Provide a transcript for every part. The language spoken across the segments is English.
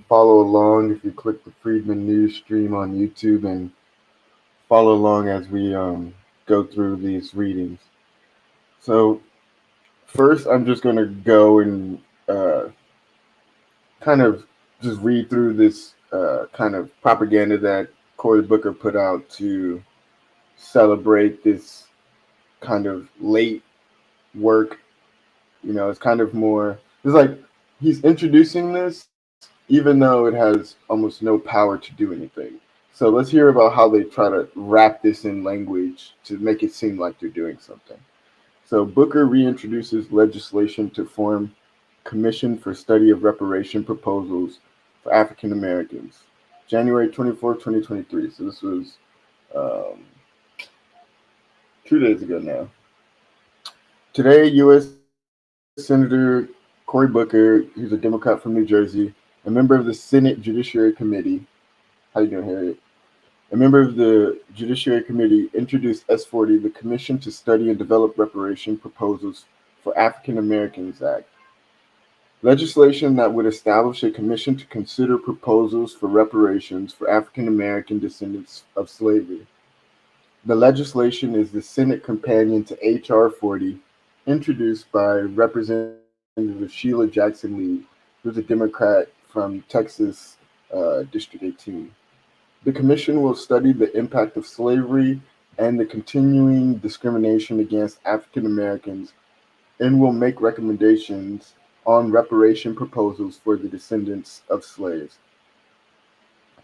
follow along if you click the Friedman News stream on YouTube and follow along as we go through these readings. So, first, I'm just going to go and kind of just read through this kind of propaganda that Cory Booker put out to celebrate this kind of late work. It's kind of more, it's like he's introducing this even though it has almost no power to do anything. So let's hear about how they try to wrap this in language to make it seem like they're doing something. So Booker reintroduces legislation to form Commission for Study of Reparation Proposals for African Americans. January 24, 2023. So this was um, 2 days ago now. Today, U.S. Senator Cory Booker, he's a Democrat from New Jersey, a member of the Senate Judiciary Committee. How you doing, Harriet? A member of the Judiciary Committee introduced S40, the Commission to Study and Develop Reparation Proposals for African Americans Act, legislation that would establish a commission to consider proposals for reparations for African American descendants of slavery. The legislation is the Senate companion to H.R. 40, introduced by Representative Sheila Jackson Lee, who's a Democrat from Texas, District 18. The commission will study the impact of slavery and the continuing discrimination against African Americans and will make recommendations on reparation proposals for the descendants of slaves.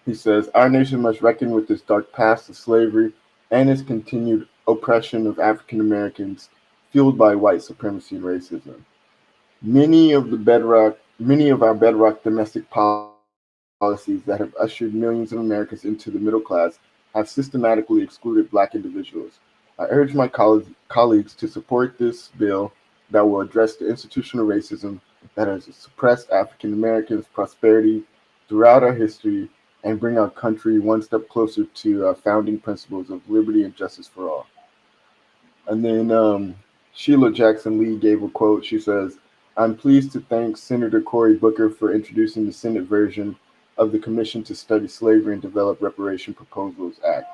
He says, our nation must reckon with its dark past of slavery and its continued oppression of African Americans fueled by white supremacy and racism. Many of our bedrock domestic policies that have ushered millions of Americans into the middle class have systematically excluded black individuals. I urge my colleagues to support this bill that will address the institutional racism that has suppressed African Americans' prosperity throughout our history and bring our country one step closer to our founding principles of liberty and justice for all. And then Sheila Jackson Lee gave a quote. She says, I'm pleased to thank Senator Cory Booker for introducing the Senate version of the Commission to Study Slavery and Develop Reparation Proposals Act.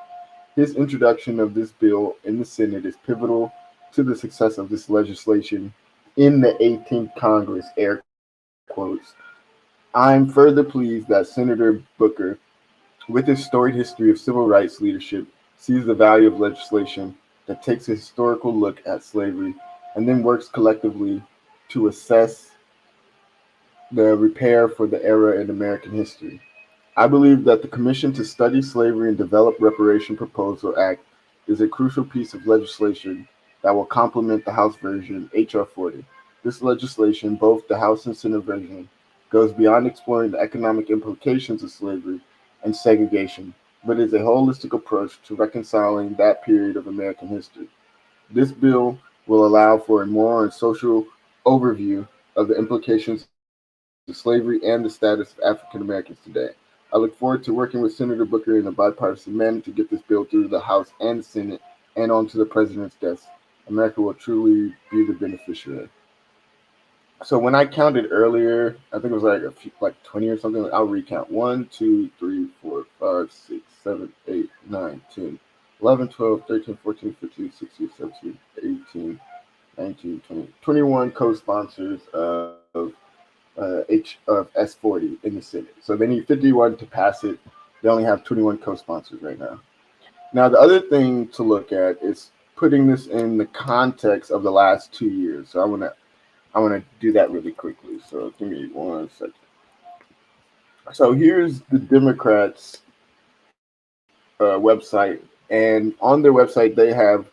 His introduction of this bill in the Senate is pivotal to the success of this legislation in the 18th Congress, air quotes. I'm further pleased that Senator Booker, with his storied history of civil rights leadership, sees the value of legislation that takes a historical look at slavery and then works collectively to assess the repair for the era in American history. I believe that the Commission to Study Slavery and Develop Reparation Proposal Act is a crucial piece of legislation that will complement the House version, H.R. 40. This legislation, both the House and Senate version, goes beyond exploring the economic implications of slavery and segregation, but is a holistic approach to reconciling that period of American history. This bill will allow for a moral and social overview of the implications of slavery and the status of African Americans today. I look forward to working with Senator Booker in a bipartisan manner to get this bill through the House and the Senate and onto the President's desk. America will truly be the beneficiary. So when I counted earlier, I think it was like a few, like 20 or something. I'll recount: 1, 2, 3, 4, 5, 6, 7, 8, 9, 10, 11, 12, 13, 14, 15, 16, 17, 18, 19, 20, 21 co-sponsors of S40 in the Senate. So they need 51 to pass it. They only have 21 co-sponsors right now. Now the other thing to look at is putting this in the context of the last 2 years. So I want to do that really quickly. So give me 1 second. So here's the Democrats' website, and on their website they have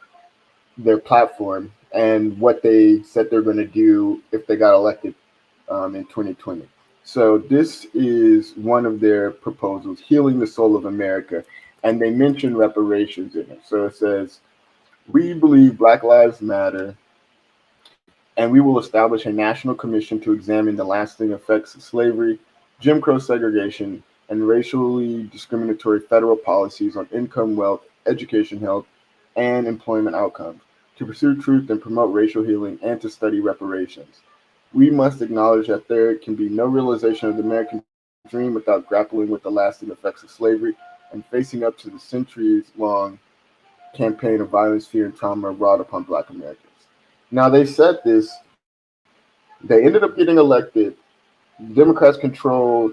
their platform and what they said they're going to do if they got elected in 2020. So this is one of their proposals, healing the soul of America, and they mention reparations in it. So it says, we believe Black Lives Matter, and we will establish a national commission to examine the lasting effects of slavery, Jim Crow segregation, and racially discriminatory federal policies on income, wealth, education, health, and employment outcomes, to pursue truth and promote racial healing, and to study reparations. We must acknowledge that there can be no realization of the American dream dream without grappling with the lasting effects of slavery and facing up to the centuries long campaign of violence, fear, and trauma wrought upon Black Americans. Now, they said this, they ended up getting elected. Democrats controlled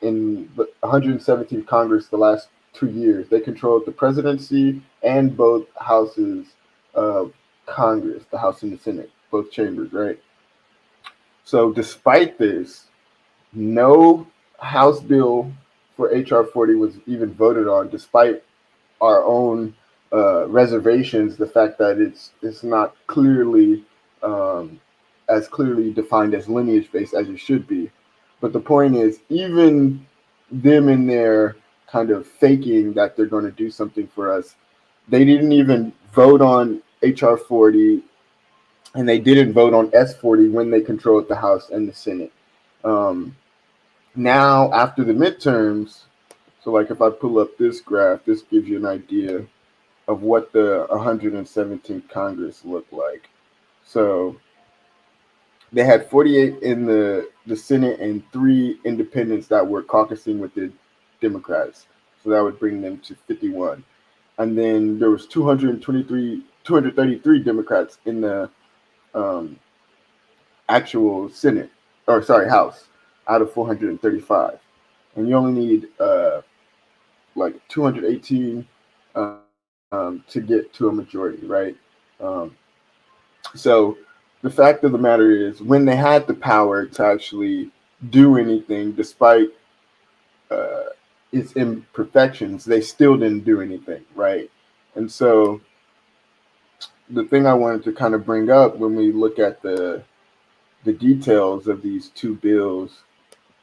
in the 117th Congress the last 2 years. They controlled the presidency and both houses of Congress, the House and the Senate, both chambers, right? So, despite this, no House bill for HR 40 was even voted on, despite our own reservations. The fact that it's not clearly as clearly defined as lineage based as it should be. But the point is, even them in their kind of faking that they're going to do something for us, they didn't even vote on HR 40 and they didn't vote on S40 when they controlled the House and the Senate. Um, Now, after the midterms, so like if I pull up this graph, this gives you an idea of what the 117th Congress looked like. So they had 48 in the Senate and 3 independents that were caucusing with the Democrats. So that would bring them to 51. And then there was 233 Democrats in the um, actual Senate, or sorry, House, out of 435. And you only need like 218 to get to a majority, right? Um, so the fact of the matter is, when they had the power to actually do anything, despite uh, its imperfections, they still didn't do anything, right? And so the thing I wanted to kind of bring up when we look at the details of these two bills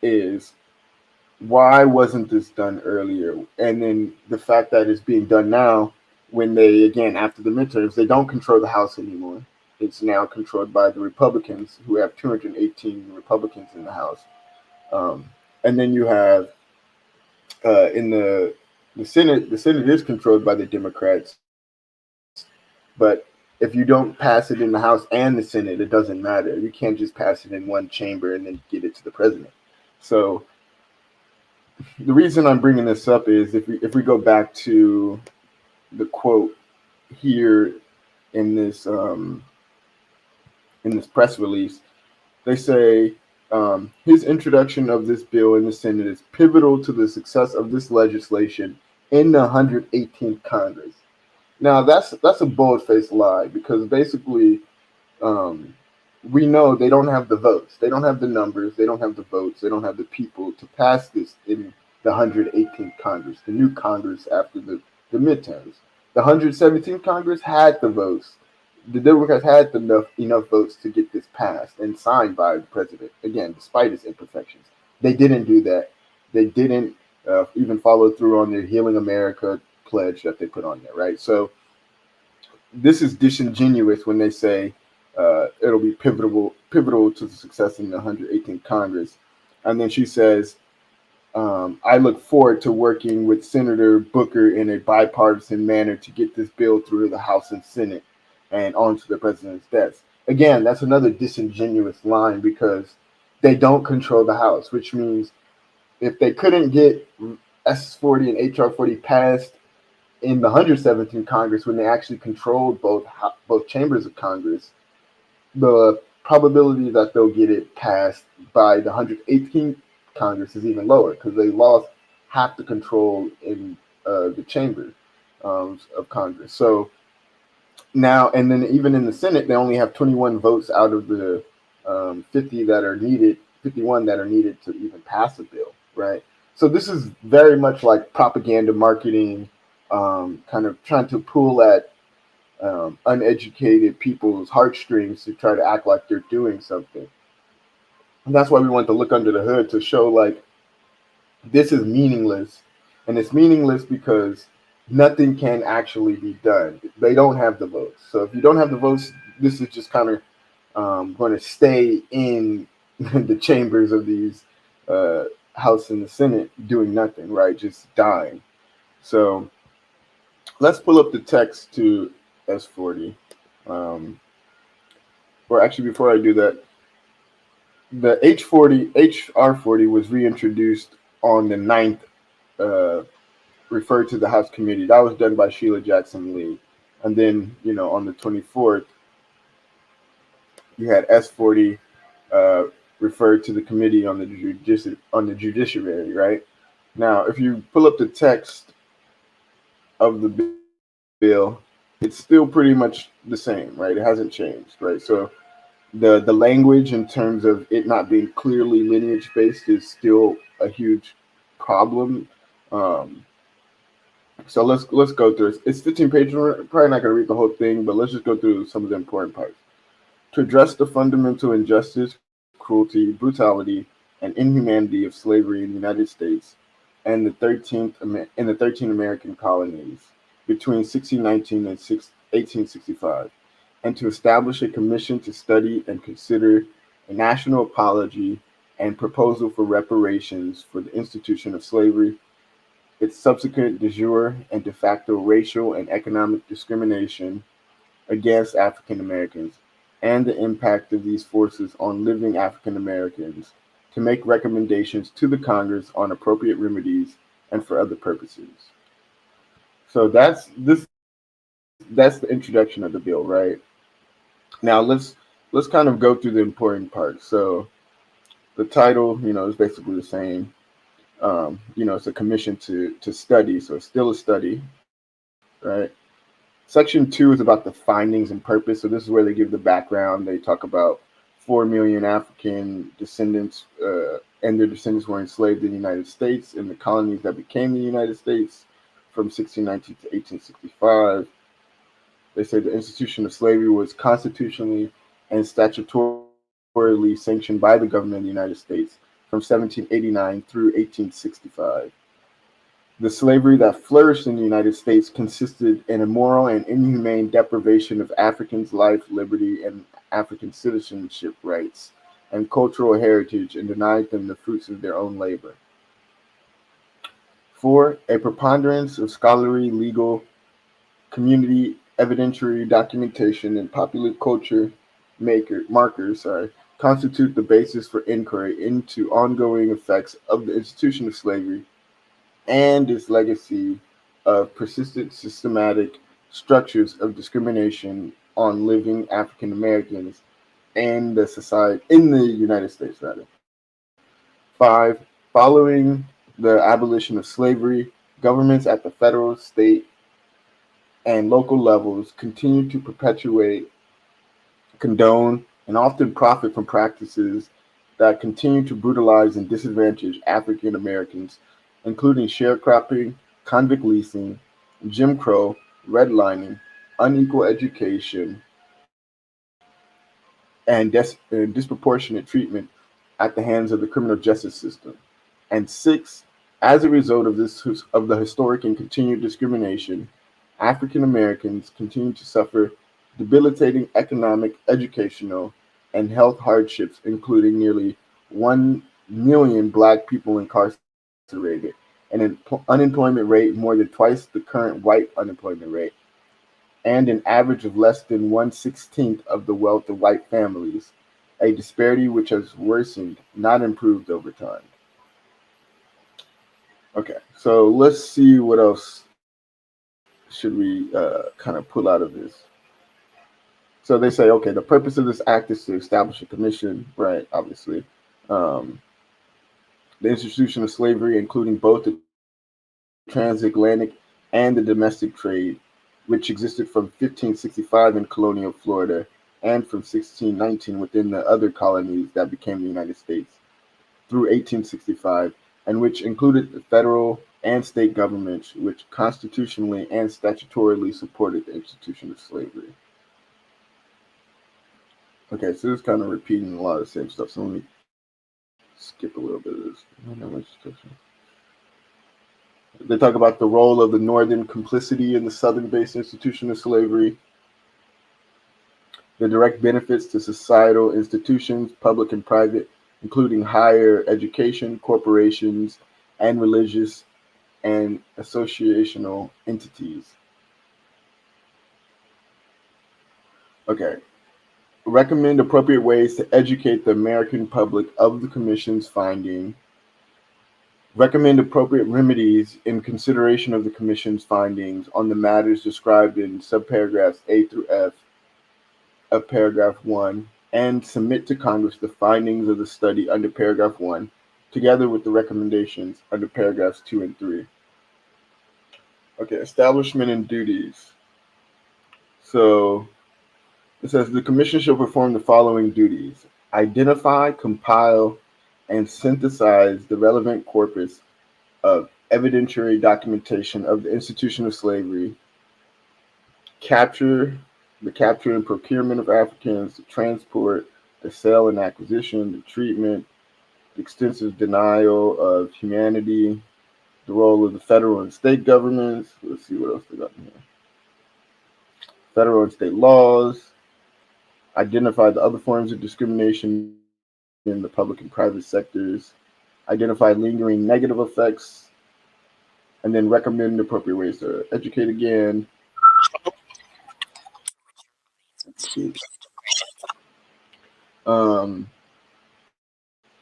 is, why wasn't this done earlier? And then the fact that it's being done now, when they, again, after the midterms, they don't control the House anymore. It's now controlled by the Republicans, who have 218 Republicans in the House. Um, and then you have in the Senate, the Senate is controlled by the Democrats. But if you don't pass it in the House and the Senate, it doesn't matter. You can't just pass it in one chamber and then get it to the president. So the reason I'm bringing this up is, if we go back to the quote here in this press release, they say his introduction of this bill in the Senate is pivotal to the success of this legislation in the 118th Congress. Now that's a bold-faced lie, because basically um, we know they don't have the votes, they don't have the numbers, they don't have the votes, they don't have the people to pass this in the 118th Congress, the new Congress after the midterms. The 117th Congress had the votes. The Democrats had enough votes to get this passed and signed by the president, again, despite its imperfections. They didn't do that. They didn't even follow through on their Healing America pledge that they put on there, right? So this is disingenuous when they say it'll be pivotal to the success in the 118th Congress. And then she says, I look forward to working with Senator Booker in a bipartisan manner to get this bill through the House and Senate and onto the president's desk. Again, that's another disingenuous line, because they don't control the House, which means if they couldn't get S40 and HR 40 passed in the 117th Congress, when they actually controlled both chambers of Congress, the probability that they'll get it passed by the 118th Congress is even lower, because they lost half the control in the chamber of Congress. So now, and then even in the Senate, they only have 21 votes out of the 50 that are needed, 51 that are needed to even pass a bill, right? So this is very much like propaganda marketing, kind of trying to pull at uneducated people's heartstrings to try to act like they're doing something. And that's why we want to look under the hood, to show like this is meaningless. And it's meaningless because nothing can actually be done. They don't have the votes. So if you don't have the votes, this is just kind of going to stay in the chambers of these House and the Senate doing nothing, right? Just dying. So let's pull up the text to S40. Or actually, before I do that, the HR40 was reintroduced on the 9th, uh, referred to the House committee. That was done by Sheila Jackson Lee. And then, on the 24th, you had S40 uh, referred to the committee on the judiciary, right? Now, if you pull up the text of the bill, it's still pretty much the same, right? It hasn't changed, right? So the language in terms of it not being clearly lineage based is still a huge problem. Um, so let's go through it. It's 15 pages. We're probably not going to read the whole thing, but let's just go through some of the important parts. To address the fundamental injustice, cruelty, brutality, and inhumanity of slavery in the United States and the 13 American colonies between 1619 and 1865, and to establish a commission to study and consider a national apology and proposal for reparations for the institution of slavery, its subsequent de jure and de facto racial and economic discrimination against African Americans, and the impact of these forces on living African Americans, to make recommendations to the Congress on appropriate remedies and for other purposes. So that's the introduction of the bill, right? Now let's kind of go through the important parts. So the title, is basically the same. It's a commission to study, so it's still a study, right? Section 2 is about the findings and purpose. So this is where they give the background. They talk about 4 million African descendants and their descendants were enslaved in the United States in the colonies that became the United States from 1619 to 1865. They say the institution of slavery was constitutionally and statutorily sanctioned by the government of the United States from 1789 through 1865. The slavery that flourished in the United States consisted in immoral and inhumane deprivation of Africans' life, liberty, and African citizenship rights and cultural heritage, and denied them the fruits of their own labor. 4. A preponderance of scholarly, legal, community evidentiary documentation, and popular culture markers constitute the basis for inquiry into ongoing effects of the institution of slavery and its legacy of persistent systematic structures of discrimination on living African Americans and the society in the United States, rather. 5. Following the abolition of slavery, governments at the federal, state, and local levels continue to perpetuate, condone, and often profit from practices that continue to brutalize and disadvantage African Americans, including sharecropping, convict leasing, Jim Crow, redlining, unequal education, and disproportionate treatment at the hands of the criminal justice system. And 6, as a result of the historic and continued discrimination, African Americans continue to suffer debilitating economic, educational, and health hardships, including nearly 1 million Black people incarcerated, and an unemployment rate more than twice the current white unemployment rate, and an average of less than 1/16 of the wealth of white families, a disparity which has worsened, not improved over time. Okay, so let's see what else should we kind of pull out of this. So they say, okay, the purpose of this act is to establish a commission, right? Obviously, um, the institution of slavery, including both the transatlantic and the domestic trade, which existed from 1565 in colonial Florida and from 1619 within the other colonies that became the United States through 1865, and which included the federal and state governments, which constitutionally and statutorily supported the institution of slavery. Okay, so this is kind of repeating a lot of the same stuff. So let me skip a little bit of this. They talk about the role of the Northern complicity in the Southern-based institution of slavery, the direct benefits to societal institutions, public and private, including higher education, corporations, and religious and associational entities. Okay. Recommend appropriate ways to educate the American public of the Commission's finding Recommend appropriate remedies in consideration of the Commission's findings on the matters described in subparagraphs A through F of paragraph 1, and submit to Congress the findings of the study under paragraph 1, together with the recommendations under paragraphs 2 and 3. Okay, establishment and duties. So it says the Commission shall perform the following duties: identify, compile, and synthesize the relevant corpus of evidentiary documentation of the institution of slavery, capture, the capture and procurement of Africans, the transport, the sale and acquisition, the treatment, the extensive denial of humanity, the role of the federal and state governments. Let's see what else they got in here. Federal and state laws, identify the other forms of discrimination in the public and private sectors, identify lingering negative effects, and then recommend appropriate ways to educate again. Um,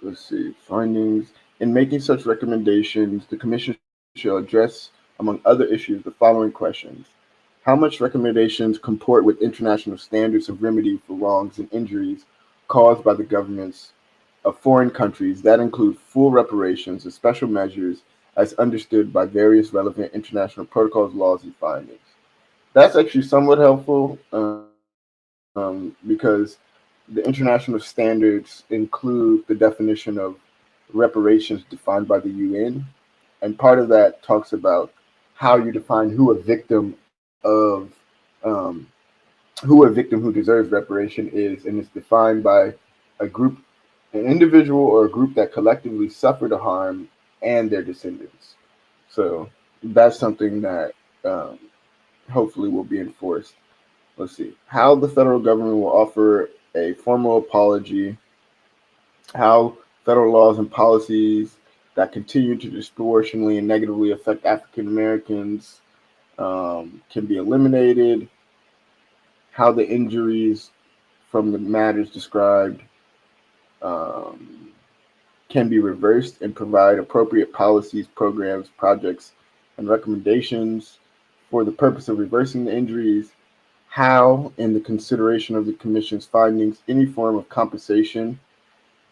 let's see, findings. In making such recommendations, the Commission shall address, among other issues, the following questions: how much recommendations comport with international standards of remedy for wrongs and injuries caused by the governments of foreign countries that include full reparations and special measures as understood by various relevant international protocols, laws, and findings. That's actually somewhat helpful because the international standards include the definition of reparations defined by the UN, and part of that talks about how you define um, who a victim who deserves reparation is, and it's defined by a group, an individual or a group that collectively suffered a harm and their descendants. So that's something that um, hopefully will be enforced. Let's see how the federal government will offer a formal apology, how federal laws and policies that continue to disproportionately and negatively affect African Americans can be eliminated, how the injuries from the matters described um, can be reversed, and provide appropriate policies, programs, projects, and recommendations for the purpose of reversing the injuries, how, in the consideration of the Commission's findings, any form of compensation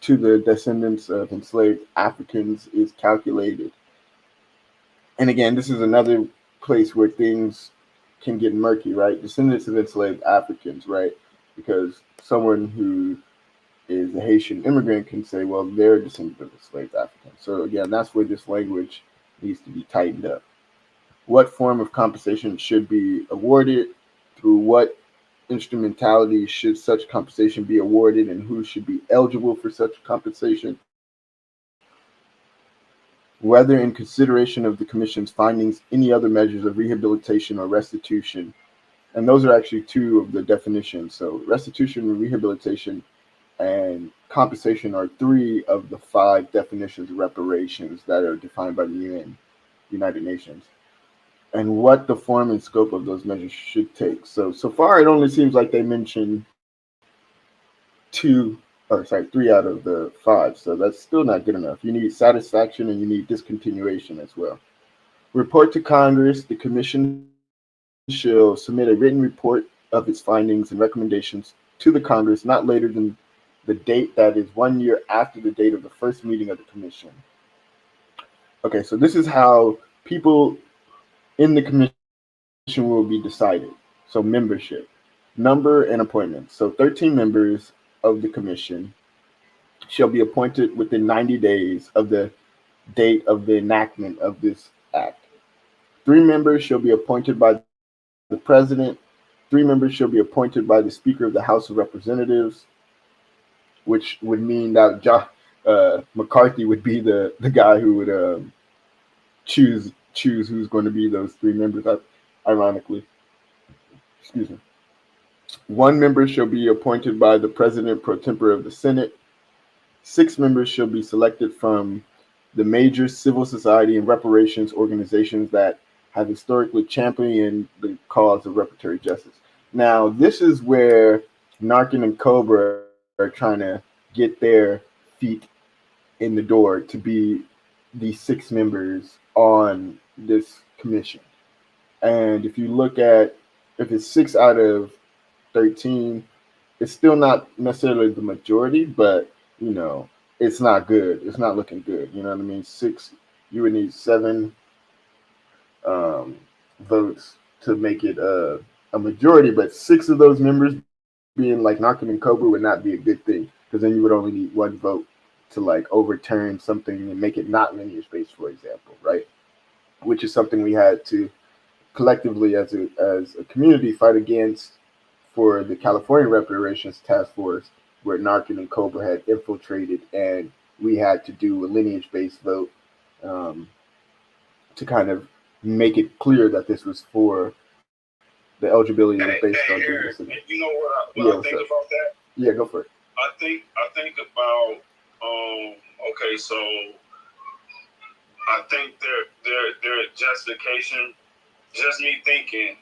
to the descendants of enslaved Africans is calculated. And again, this is another place where things can get murky, right? Descendants of enslaved Africans, right? Because someone who is a Haitian immigrant can say, well, they're a descendant of enslaved Africans. So again, that's where this language needs to be tightened up. What form of compensation should be awarded? Through what instrumentality should such compensation be awarded, and who should be eligible for such compensation? Whether, in consideration of the Commission's findings, any other measures of rehabilitation or restitution. And those are actually two of the definitions. So restitution, rehabilitation, and compensation are three of the five definitions of reparations that are defined by the UN, United Nations, and what the form and scope of those measures should take. So far, it only seems like they mention three out of the five. So that's still not good enough. You need satisfaction and you need discontinuation as well. Report to Congress. The Commission shall submit a written report of its findings and recommendations to the Congress not later than the date that is 1 year after the date of the first meeting of the Commission. Okay, so this is how people in the Commission will be decided. So membership, number, and appointments. So 13 members of the Commission shall be appointed within 90 days of the date of the enactment of this act. 3 members shall be appointed by the President. 3 members shall be appointed by the Speaker of the House of Representatives, which would mean that McCarthy would be the guy who would choose who's going to be those 3 members. Ironically, excuse me. 1 member shall be appointed by the President pro tempore of the Senate. 6 members shall be selected from the major civil society and reparations organizations that have historically championed the cause of reparatory justice. Now, this is where Narcan and Cobra are trying to get their feet in the door to be the 6 members on this commission. And if you look at if it's 6 out of 13, it's still not necessarily the majority, but you know, it's not good. It's not looking good. You know what I mean? Six, you would need 7 votes to make it a majority, but 6 of those members being like Narcan and Cobra would not be a good thing because then you would only need 1 vote to like overturn something and make it not lineage based, for example, right? Which is something we had to collectively as a community fight against for the California Reparations Task Force, where Narcan and Cobra had infiltrated, and we had to do a lineage based vote um, to kind of make it clear that this was for the eligibility was based on being a citizen. You know what I think about that? Yeah, go for it. I think about okay, so I think their justification, just me thinking,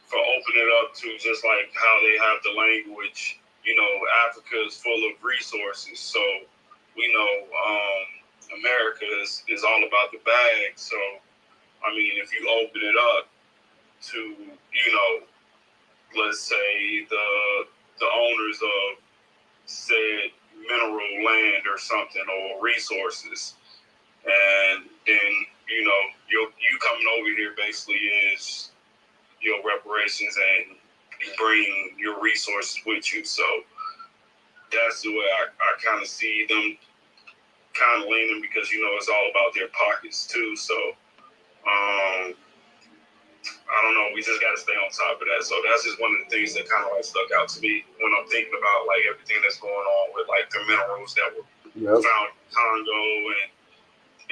for opening it up to just like how they have the language. You know, Africa is full of resources, so we know America is all about the bag. So I mean, if you open it up to, you know, let's say the owners of said mineral land or something or resources, and then you know you coming over here basically is your reparations and you bring your resources with you. So that's the way I kind of see them kind of leaning, because you know it's all about their pockets too. So I don't know. We just got to stay on top of that. So that's just one of the things that kind of like stuck out to me when I'm thinking about like everything that's going on with like the minerals that were found in Congo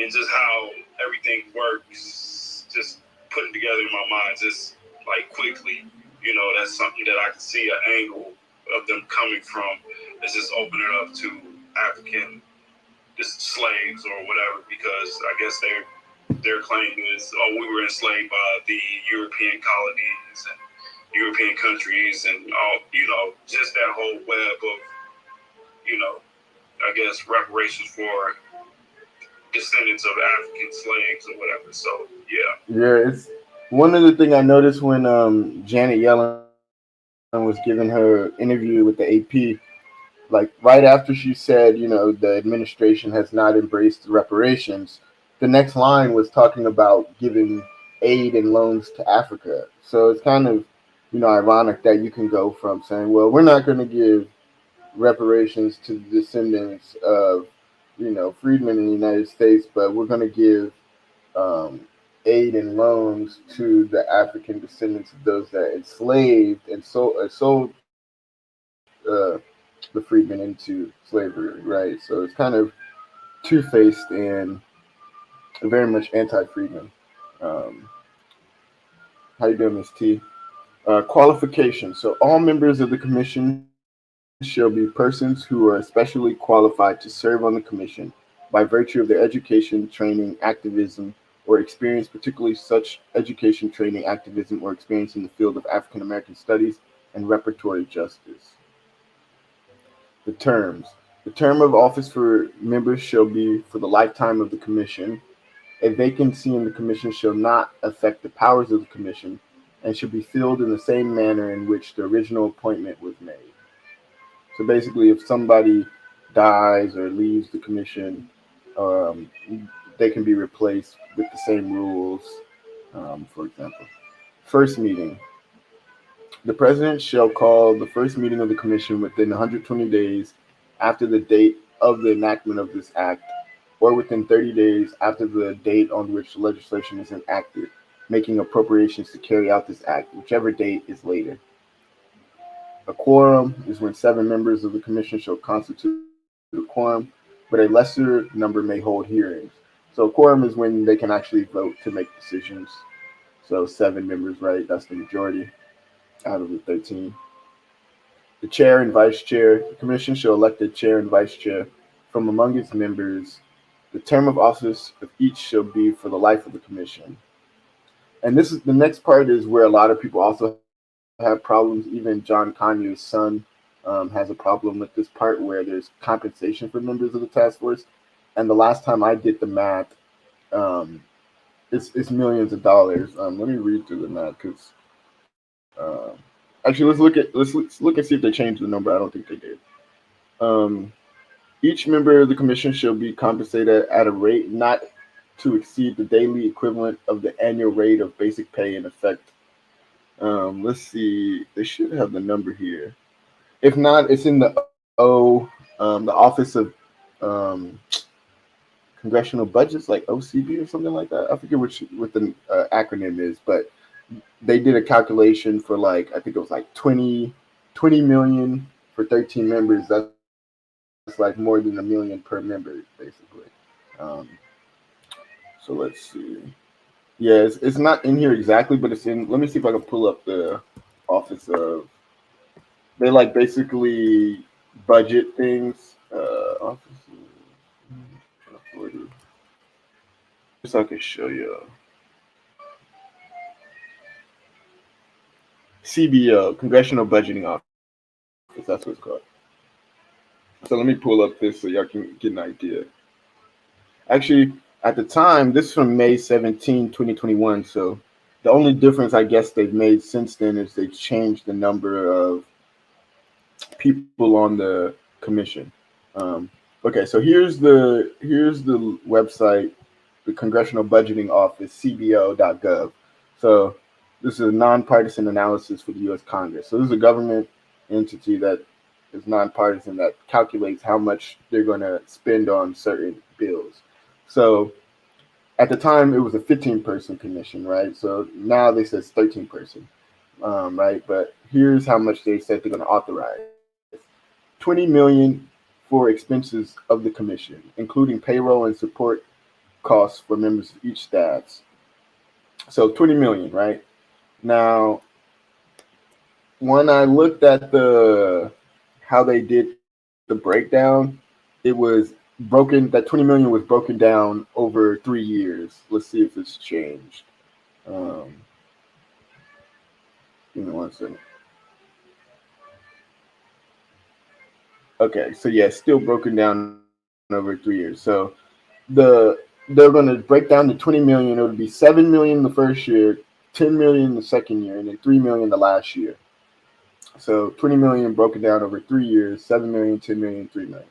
and just how everything works. Just putting together in my mind, just like quickly, you know, that's something that I can see an angle of them coming from. Is just open it up to African just slaves or whatever, because I guess their claim is, oh, we were enslaved by the European colonies and European countries and all, you know, just that whole web of, you know, I guess reparations for descendants of African slaves or whatever. So yeah. Yeah, it's one of the things I noticed when Janet Yellen was giving her interview with the AP. Like right after she said, you know, the administration has not embraced reparations, the next line was talking about giving aid and loans to Africa. So it's kind of, you know, ironic that you can go from saying, well, we're not going to give reparations to the descendants of, you know, freedmen in the United States, but we're going to give um, aid and loans to the African descendants of those that enslaved and sold the freedmen into slavery, right? So it's kind of two-faced and very much anti-freedmen. Um, how you doing, Miss T? Qualifications. So all members of the commission shall be persons who are especially qualified to serve on the commission by virtue of their education, training, activism, or experience, particularly such education, training, activism, or experience in the field of African American studies and repertory justice. The terms. The term of office for members shall be for the lifetime of the commission. A vacancy in the commission shall not affect the powers of the commission and should be filled in the same manner in which the original appointment was made. So basically, if somebody dies or leaves the commission, um, they can be replaced with the same rules, for example. First meeting. The president shall call the first meeting of the commission within 120 days after the date of the enactment of this act, or within 30 days after the date on which the legislation is enacted, making appropriations to carry out this act, whichever date is later. A quorum is when 7 members of the commission shall constitute a quorum, but a lesser number may hold hearings. So a quorum is when they can actually vote to make decisions. So 7 members, right? That's the majority out of the 13. The chair and vice chair. The commission shall elect a chair and vice chair from among its members. The term of office of each shall be for the life of the commission. And this is the next part is where a lot of people also have problems. Even John Conyo's son has a problem with this part where there's compensation for members of the task force. and the last time I did the math, um, it's millions of dollars. Let me read through the math because actually let's look and see if they changed the number. I don't think they did. Um, each member of the commission shall be compensated at a rate not to exceed the daily equivalent of the annual rate of basic pay in effect. Let's see. They should have the number here. If not, it's in the Office of um, Congressional Budgets, like OCB or something like that. I forget which what the acronym is, but they did a calculation for like I think it was like 20 million for 13 members. That's like more than $1 million per member, basically. Um, so let's see. Yeah, it's not in here exactly, but it's in. Let me see if I can pull up the office of. They like basically budget things. Office of 40. Just so I can show you. CBO, Congressional Budgeting Office. That's what it's called. So let me pull up this so y'all can get an idea. Actually, at the time, this is from May 17, 2021. So the only difference I guess they've made since then is they've changed the number of people on the commission. Um, okay, so here's the website, the Congressional Budgeting Office, CBO.gov. So this is a nonpartisan analysis for the U.S. Congress. So this is a government entity that is nonpartisan that calculates how much they're going to spend on certain bills. So at the time, it was a 15-person commission, right? So now they says 13-person, right? But here's how much they said they're going to authorize: 20 million for expenses of the commission, including payroll and support costs for members of each staffs. So 20 million, right? Now, when I looked at the how they did the breakdown, it was broken. That 20 million was broken down over 3 years. Let's see if it's changed. Um, Give me 1 second. Okay, so yeah, it's still broken down over 3 years. So the they're going to break down the 20 million. It would be 7 million the first year, 10 million the second year, and then 3 million the last year. So 20 million broken down over 3 years: 7 million, 10 million, 3 million.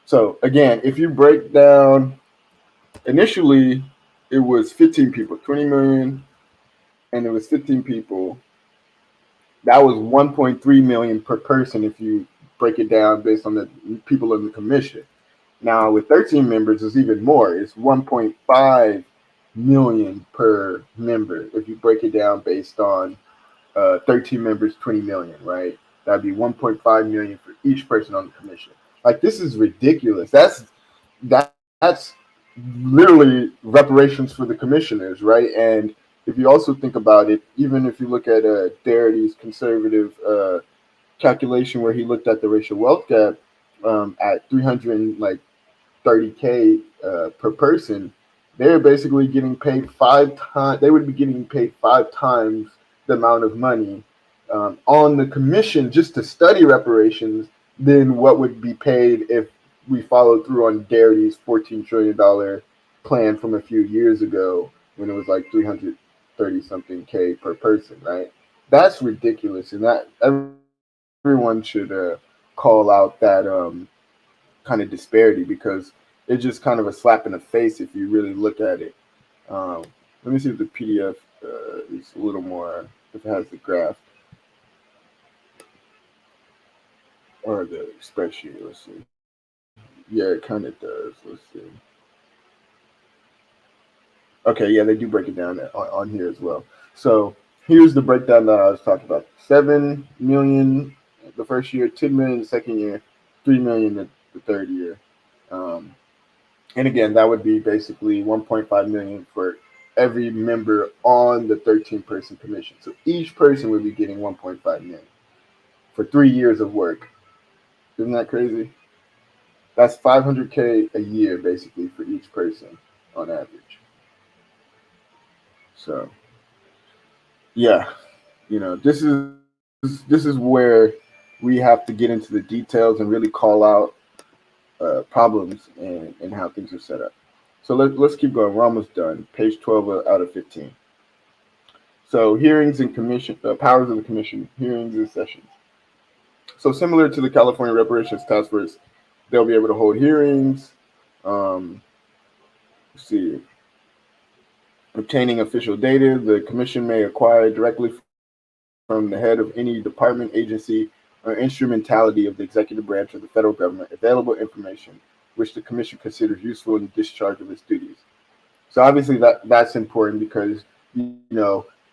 So again, if you break down initially, it was 15 people, 20 million, and it was 15 people. That was 1.3 million per person if you break it down based on the people in the commission. Now with 13 members, it's even more. It's 1.5 million per member if you break it down based on 13 members, 20 million, right? That'd be 1.5 million for each person on the commission. Like this is ridiculous. That's literally reparations for the commissioners, right? And if you also think about it, even if you look at Darity's conservative calculation where he looked at the racial wealth gap at 300 like 30K per person, they're basically getting paid 5 times. They would be getting paid 5 times the amount of money on the commission just to study reparations than what would be paid if we followed through on Darity's $14 trillion plan from a few years ago when it was like 330 something K per person, right? That's ridiculous, and that everyone should call out that kind of disparity because it's just kind of a slap in the face if you really look at it. Um, Let me see if the PDF is a little more, if it has the graph or the spreadsheet. Let's see. Yeah, it kind of does. Let's see. Okay, yeah, they do break it down on here as well. So here's the breakdown that I was talking about: 7 million the first year, 10 million the second year, 3 million the third year. Um, and again, that would be basically 1.5 million for every member on the 13-person commission. So each person would be getting 1.5 million for 3 years of work. Isn't that crazy? That's 500K a year basically for each person on average. So yeah, this is where we have to get into the details and really call out problems and how things are set up. So let's keep going. We're almost done. Page 12 out of 15. So hearings and commission powers of the commission, hearings and sessions. So similar to the California Reparations Task Force, they'll be able to hold hearings. Um, let's see, obtaining official data, the commission may acquire directly from the head of any department, agency, or instrumentality of the executive branch of the federal government available information which the commission considers useful in the discharge of its duties. So obviously that's important because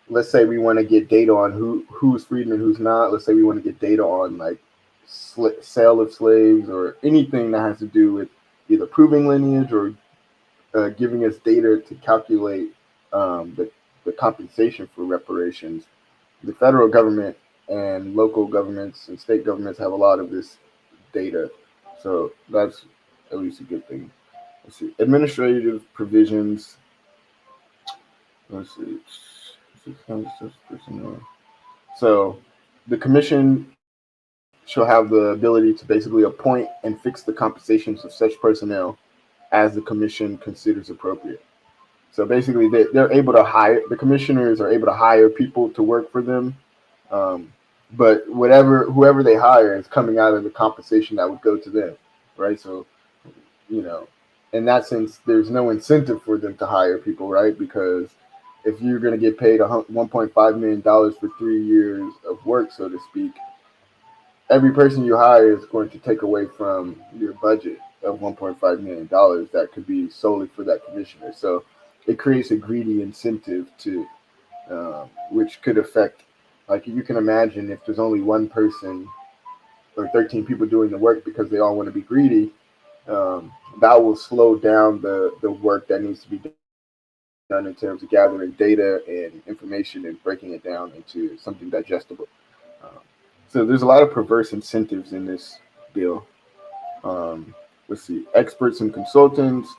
let's say we want to get data on who's freedom and who's not. Let's say we want to get data on like sale of slaves or anything that has to do with either proving lineage or giving us data to calculate the compensation for reparations. The federal government and local governments and state governments have a lot of this data, so that's at least a good thing. Let's see, administrative provisions. Let's see, so the commission shall have the ability to basically appoint and fix the compensations of such personnel as the commission considers appropriate. So basically, they're able to hire, the commissioners are able to hire people to work for them. Um, but whoever they hire is coming out of the compensation that would go to them, right? So, you know, in that sense, there's no incentive for them to hire people, right? Because if you're going to get paid $1.5 million for 3 years of work, so to speak, every person you hire is going to take away from your budget of $1.5 million that could be solely for that commissioner. So it creates a greedy incentive to, which could affect, like you can imagine, if there's only one person or 13 people doing the work because they all want to be greedy, that will slow down the work that needs to be done in terms of gathering data and information and breaking it down into something digestible. Um, so there's a lot of perverse incentives in this bill. Let's see, experts and consultants.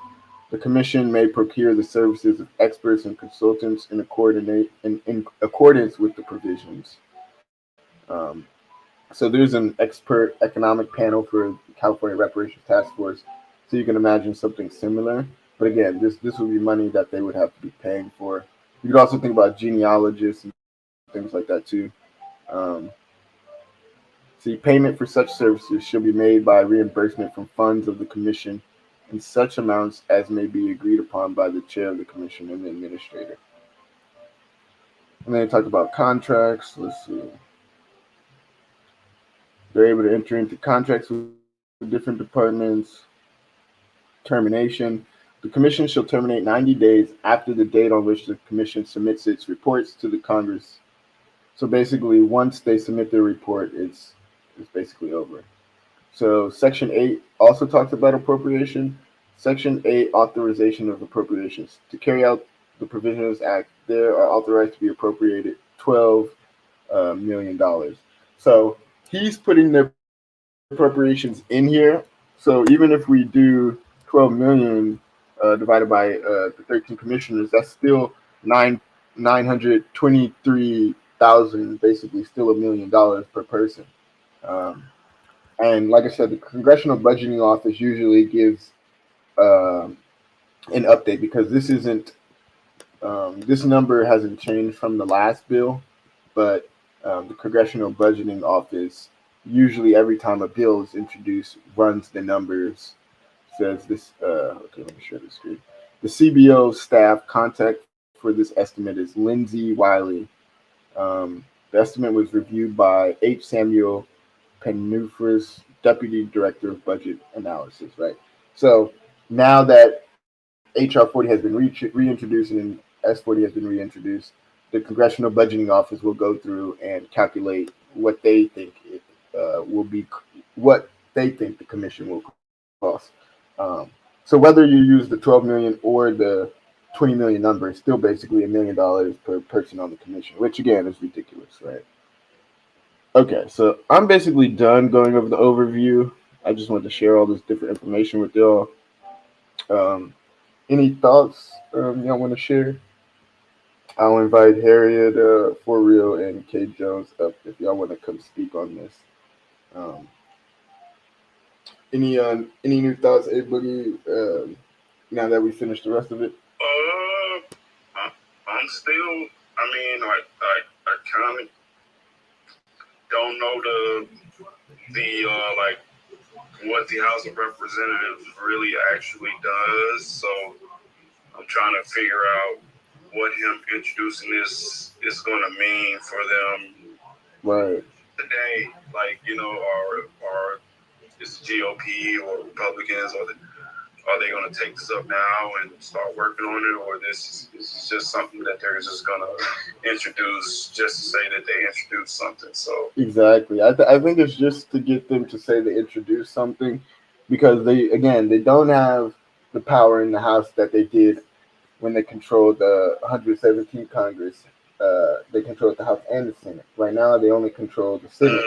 The commission may procure the services of experts and consultants in accordance with the provisions. So there's an expert economic panel for the California Reparations Task Force. So you can imagine something similar. But again, this would be money that they would have to be paying for. You could also think about genealogists and things like that too. Um, See, payment for such services shall be made by reimbursement from funds of the Commission in such amounts as may be agreed upon by the chair of the Commission and the administrator. And then they talk about contracts. Let's see. They're able to enter into contracts with different departments. Termination. The Commission shall terminate 90 days after the date on which the Commission submits its reports to the Congress. So basically, once they submit their report, it's basically over. So Section 8 also talks about appropriation. Section 8, authorization of appropriations. To carry out the provisions of this act, there are authorized to be appropriated $12 million. So he's putting their appropriations in here. So even if we do 12 million divided by the 13 commissioners, that's still $923,000, basically still $1 million per person. Um, and like I said, the Congressional Budgeting Office usually gives um, an update because this isn't this number hasn't changed from the last bill, but the Congressional Budgeting Office usually every time a bill is introduced runs the numbers. Says this. Okay, let me share the screen. The CBO staff contact for this estimate is Lindsay Wiley. The estimate was reviewed by H. Samuel Penufris, Deputy Director of Budget Analysis, right? So now that HR 40 has been reintroduced and S40 has been reintroduced, the Congressional Budgeting Office will go through and calculate what they think it will be, what they think the commission will cost. So whether you use the 12 million or the 20 million number, it's still basically $1 million per person on the commission, which again is ridiculous, right? Okay, so I'm basically done going over the overview. I just wanted to share all this different information with y'all. Um, any thoughts y'all want to share? I'll invite Harriet, For Real, and Kate Jones up if y'all want to come speak on this. Um, Any new thoughts, A Boogie? Now that we finished the rest of it. I'm still. I mean, I kind of don't know the like what the House of Representatives really actually does. So I'm trying to figure out what him introducing this is going to mean for them. Right. Today, like or it's the GOP or Republicans, or are they going to take this up now and start working on it, or this is just something that they're just going to introduce just to say that they introduced something? So Exactly. I think it's just to get them to say they introduced something, because they don't have the power in the House that they did when they controlled the 117th Congress. They controlled the House and the Senate. Right now, they only control the Senate,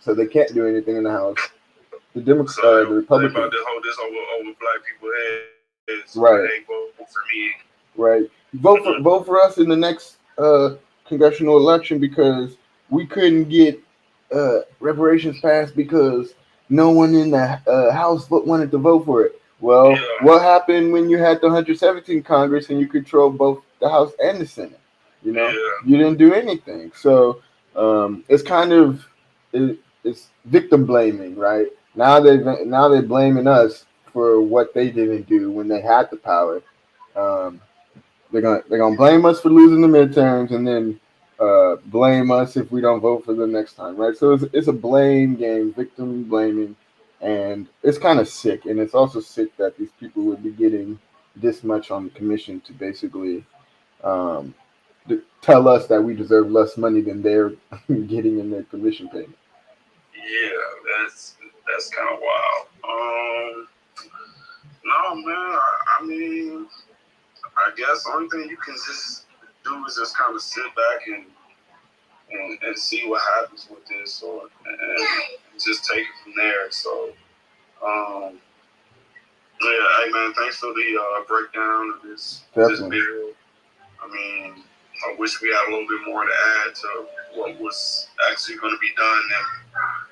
so they can't do anything in the House. So The they about Republicans. to hold this over black people's heads, but they Right. vote for me. Right. Vote for us in the next congressional election, because we couldn't get reparations passed because no one in the House wanted to vote for it. Well, Yeah. what happened when you had the 117th Congress and you controlled both the House and the Senate? Yeah. You didn't do anything. So it's kind of it's victim blaming, right? Now they're blaming us for what they didn't do when they had the power. Um, they're gonna blame us for losing the midterms, and then blame us if we don't vote for them next time, right? So it's a blame game, victim blaming, and it's kind of sick. And it's also sick that these people would be getting this much on the commission to basically um, tell us that we deserve less money than they're getting in their commission payment. Yeah, that's kind of wild. No, man. I mean, I guess the only thing you can just do is just kind of sit back and see what happens with this, and just take it from there. So, yeah, hey man, thanks for the breakdown of this bill. I mean, I wish we had a little bit more to add to what was actually going to be done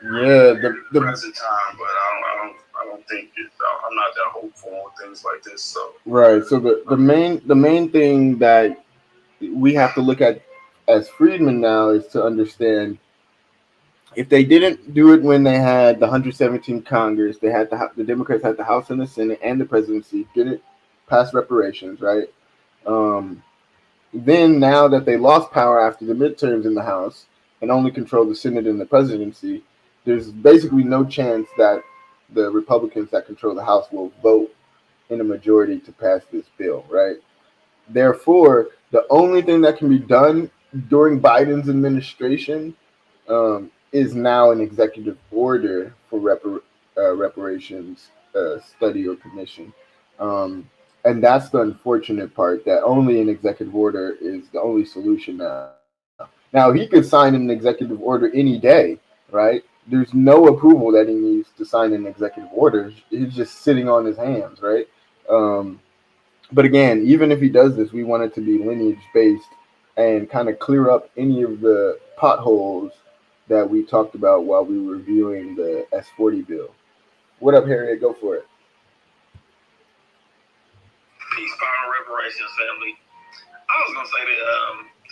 in the present time, but I don't think I'm not that hopeful with things like this. So right. So the main thing that we have to look at as freedmen now is to understand, if they didn't do it when they had the 117th Congress, they had the Democrats had the House and the Senate and the presidency, didn't pass reparations, right? Um, then now that they lost power after the midterms in the House and only control the Senate and the presidency, there's basically no chance that the Republicans that control the House will vote in a majority to pass this bill, right? Therefore, the only thing that can be done during Biden's administration is now an executive order for reparations study or commission. Um, and that's the unfortunate part, that only an executive order is the only solution now. Now, he could sign an executive order any day, right? There's no approval that he needs to sign an executive order. He's just sitting on his hands, right? Um, but again, even if he does this, we want it to be lineage based and kind of clear up any of the potholes that we talked about while we were reviewing the S40 bill. What up, Harriet? Go for it. peace, power, reparations, family. I was gonna say that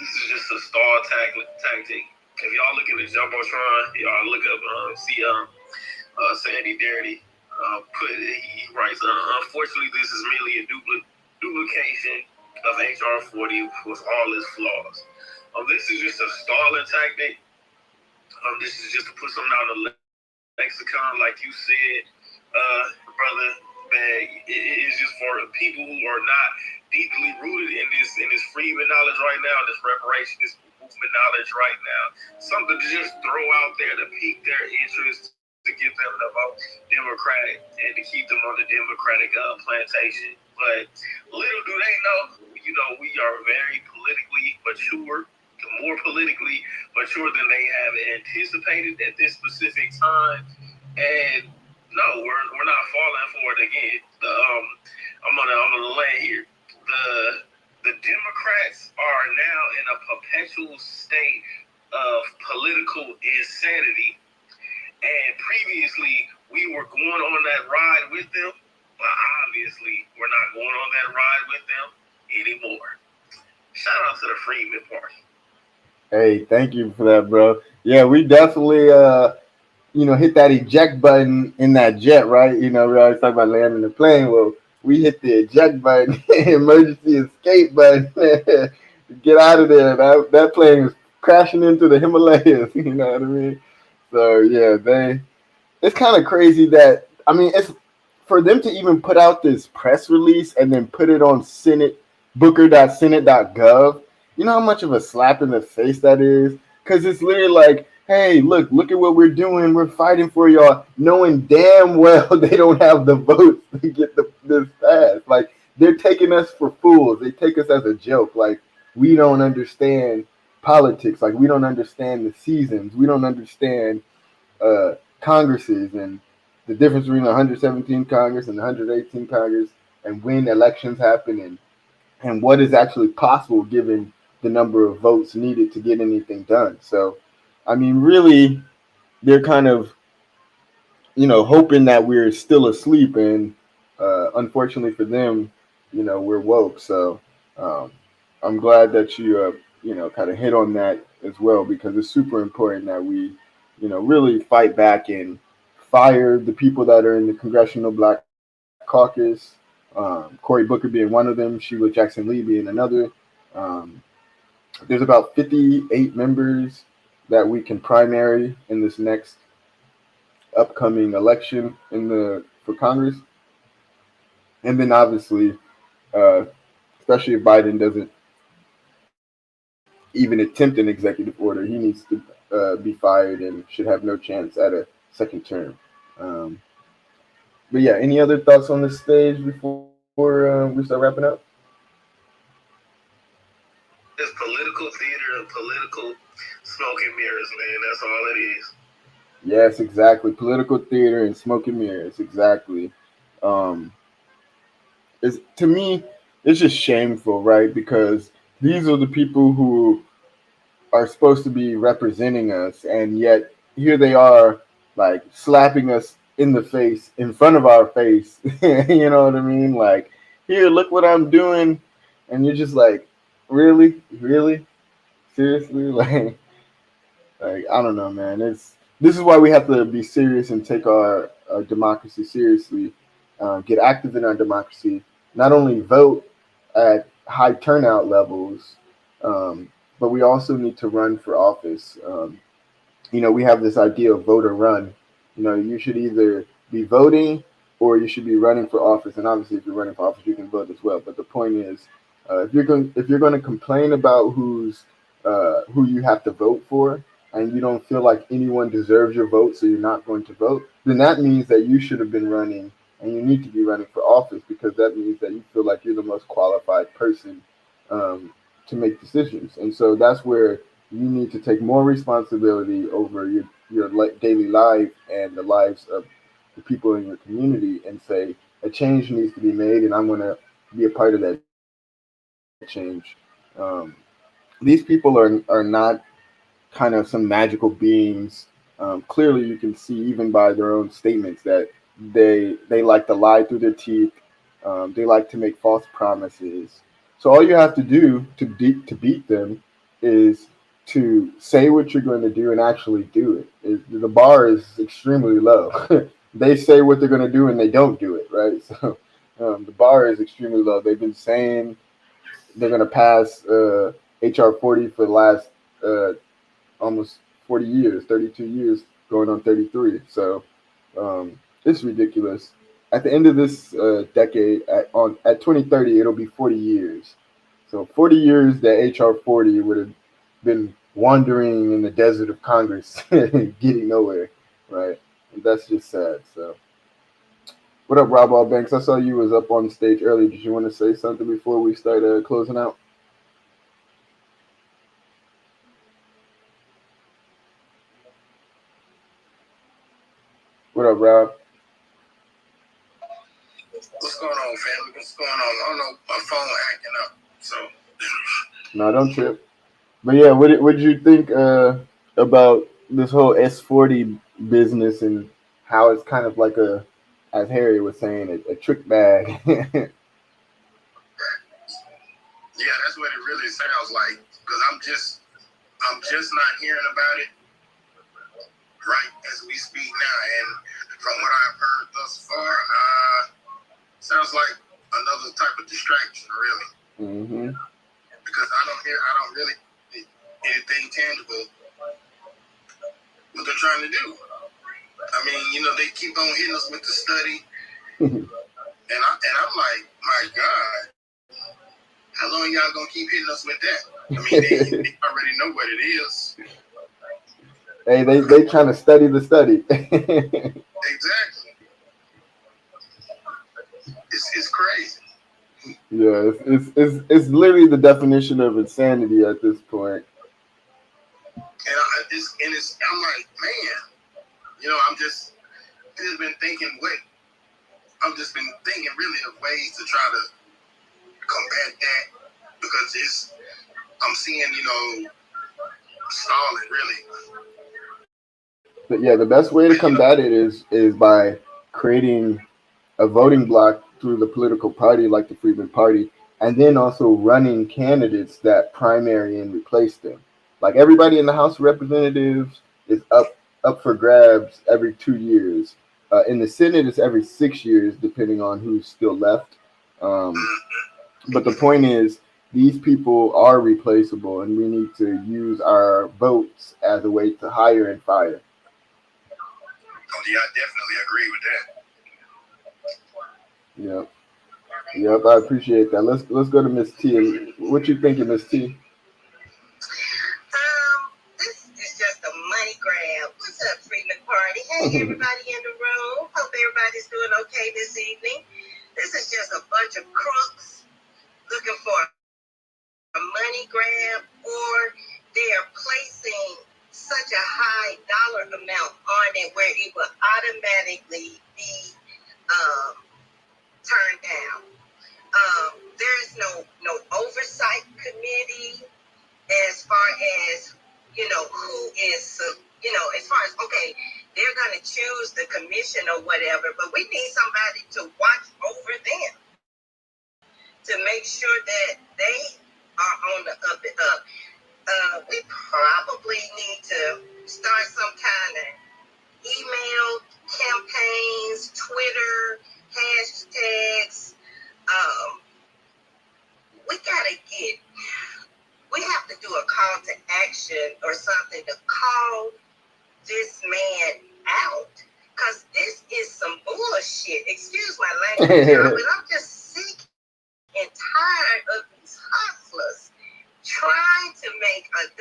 this is just a stall tactic. If y'all look at the jumbotron, y'all look up see Sandy Darity he writes, unfortunately, this is merely a duplication of HR 40 with all its flaws. This is just a stalling tactic. This is just to put something out of the lexicon, like you said, brother. That it is just for people who are not deeply rooted in this freedom knowledge right now, this reparation, this movement knowledge right now. Something to just throw out there to pique their interest, to get them to vote Democratic and to keep them on the Democratic plantation. But little do they know, we are very politically mature, more politically mature than they have anticipated at this specific time. And no, we're not falling for it again. I'm gonna land here. The Democrats are now in a perpetual state of political insanity. And previously, we were going on that ride with them, but obviously we're not going on that ride with them anymore. Shout out to the Freeman Party. Hey, thank you for that, bro. Yeah, we definitely hit that eject button in that jet, right? We always talk about landing the plane. Well, we hit the eject button, emergency escape button to get out of there. That plane was crashing into the Himalayas. You know what I mean? So yeah, it's kind of crazy that it's for them to even put out this press release and then put it on Senate Booker.senate.gov. You know how much of a slap in the face that is? Because it's literally like, hey, look at what we're doing. We're fighting for y'all, knowing damn well they don't have the votes to get this passed. Like they're taking us for fools. They take us as a joke. Like we don't understand politics. Like we don't understand the seasons. We don't understand Congresses and the difference between the 117 Congress and the 118 Congress, and when elections happen, and what is actually possible given the number of votes needed to get anything done. So, really, they're kind of hoping that we're still asleep, and unfortunately for them, we're woke. So, um, I'm glad that you kind of hit on that as well, because it's super important that we really fight back and fire the people that are in the Congressional Black Caucus. Cory Booker being one of them, Sheila Jackson Lee being another. Um, there's about 58 members that we can primary in this next upcoming election for Congress, and then obviously, uh, especially if Biden doesn't even attempt an executive order, he needs to be fired and should have no chance at a second term. Um, but yeah, any other thoughts on this stage before we start wrapping up? It's political theater and political smoke and mirrors, man. That's all it is. Yes, exactly. Political theater and smoke and mirrors. Exactly. Um, to me, it's just shameful, right? Because these are the people who are supposed to be representing us, and yet here they are, like slapping us in the face, in front of our face. You know what I mean? Like, here, look what I'm doing, and you're just like, really, really, seriously, like I don't know, man. This is why we have to be serious and take our democracy seriously. Get active in our democracy. Not only vote at high turnout levels, but we also need to run for office. We have this idea of vote or run. You should either be voting or you should be running for office. And obviously, if you're running for office, you can vote as well. But the point is, if you're going to complain about who you have to vote for, and you don't feel like anyone deserves your vote, so you're not going to vote, then that means that you should have been running, and you need to be running for office, because that means that you feel like you're the most qualified person to make decisions. And so that's where you need to take more responsibility over your daily life and the lives of the people in your community, and say a change needs to be made, and I'm going to be a part of that change. Um, these people are not kind of some magical beings. Clearly, you can see even by their own statements that they like to lie through their teeth. They like to make false promises. So all you have to do to beat them is to say what you're going to do and actually do it. The bar is extremely low. They say what they're going to do and they don't do it, right? So the bar is extremely low. They've been saying they're going to pass HR 40 for the last almost 40 years, 32 years, going on 33. So it's ridiculous. At the end of this decade, at 2030, it'll be 40 years. So 40 years that HR 40 would have been wandering in the desert of Congress, getting nowhere, right? And that's just sad. So, what up, Rob All Banks? I saw you was up on stage earlier. Did you want to say something before we start closing out? What up, Rob? What's going on, family? What's going on? I don't know. My phone acting up. So. No, don't trip. But yeah, what did you think about this whole S40 business, and how it's kind of like a, as Harry was saying, a trick bag. Yeah, that's what it really sounds like. Because I'm just not hearing about it right as we speak now. And from what I've heard thus far, sounds like another type of distraction, really. Mm-hmm. Because I don't really anything tangible what they're trying to do. I mean, they keep on hitting us with the study, and I'm like, my God, how long y'all gonna keep hitting us with that? I mean, they already know what it is. Hey, they trying to study the study. Exactly. It's crazy. Yeah, it's literally the definition of insanity at this point. And I'm like, man, I'm just been thinking, I've just been thinking really of ways to try to combat that because I'm seeing, stalling really. But yeah, the best way to combat it is by creating a voting block through the political party like the Freedmen Party, and then also running candidates that primary and replace them. Like everybody in the House of Representatives is up for grabs every 2 years. In the Senate, it's every 6 years, depending on who's still left. But the point is, these people are replaceable, and we need to use our votes as a way to hire and fire. Oh yeah, I definitely agree with that. Yep. Yep, I appreciate that. Let's go to Miss T. What you thinking, Miss T? This is just a money grab. What's up, Freeman Party? Hey, everybody in the room. Hope everybody's doing okay this evening. This is just a bunch of crooks looking for a money grab, or they are placing such a high dollar amount on it where it will automatically be turned down. There is no oversight committee as far as who is as far as they're going to choose the commission or whatever, but we need somebody to watch over them to make sure that they are on the up and up. We probably need to start some kind of email campaigns, Twitter hashtags. We have to do a call to action or something to call this man out, because this is some bullshit. Excuse my language, but I'm just sick and tired of these hustlers trying to make $1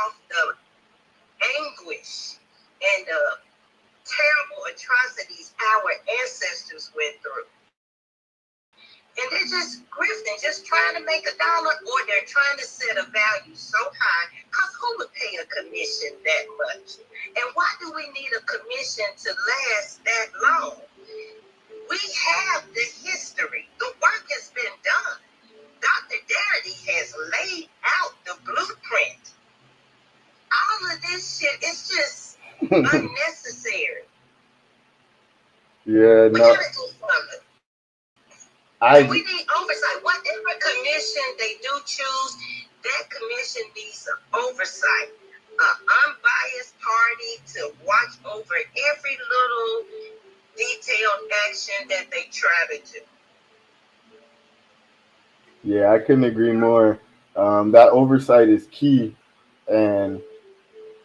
off the anguish and the terrible atrocities our ancestors went through. And they're just grifting, just trying to make $1, or they're trying to set a value so high, because who would pay a commission that much? And why do we need a commission to last that long? We have the history. The work has been done. Dr. Darity has laid out the blueprint. All of this shit is just unnecessary. Yeah, we no. gotta do something. We need oversight. Whatever commission they do choose, that commission needs some oversight. An unbiased party to watch over every little detailed action that they try to do. Yeah, I couldn't agree more. That oversight is key, and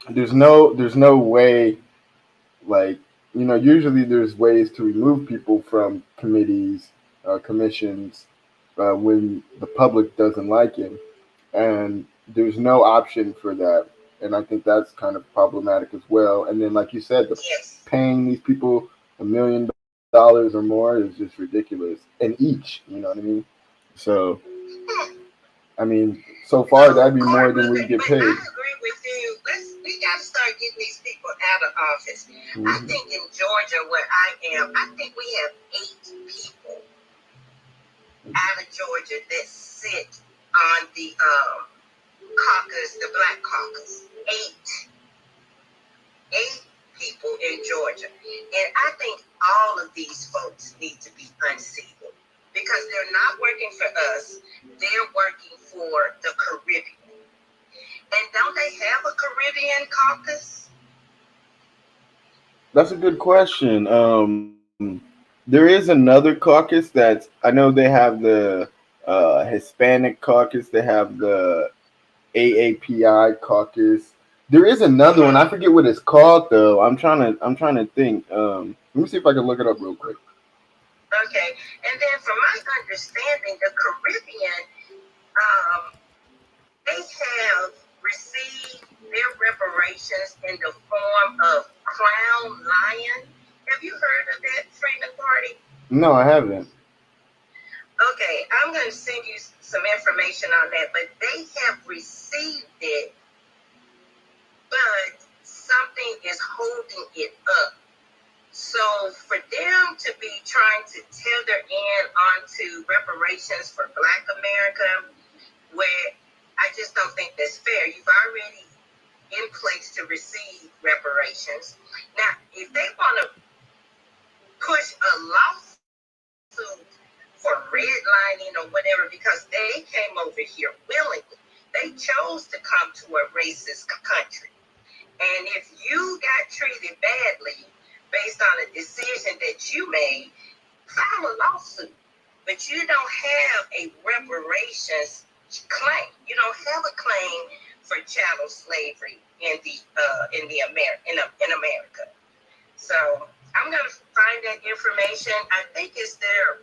there's no way, like, usually there's ways to remove people from committees, commissions, when the public doesn't like it, and there's no option for that, and I think that's kind of problematic as well. And then, like you said, paying these people $1 million or more is just ridiculous, and each, you know what I mean? So, I mean, so far that'd be more than we get paid. I agree with you. We got to start getting these people out of office. Mm-hmm. I think in Georgia, where I am, I think we have 8 people out of Georgia that sit on the caucus, the Black Caucus. 8 people in Georgia. And I think all of these folks need to be unseated because they're not working for us. They're working for the Caribbean. And don't they have a Caribbean caucus? That's a good question. There is another caucus that I know they have the Hispanic caucus. They have the AAPI caucus. There is another one. I forget what it's called though. I'm trying to think. Let me see if I can look it up real quick. Okay. And then from my understanding, the Caribbean, they have received their reparations in the form of Crown Lion. Have you heard of that, Freeman Party? No, I haven't. Okay, I'm going to send you some information on that, but they have received it, but something is holding it up. So for them to be trying to tether in onto reparations for Black America, where I just don't think that's fair. You've already in place to receive reparations. Now, if they want to push a lawsuit for redlining or whatever, because they came over here willingly, they chose to come to a racist country. And if you got treated badly based on a decision that you made, file a lawsuit. But you don't have a reparations claim. You don't have a claim for chattel slavery in America. So I'm going to find that information. I think it's their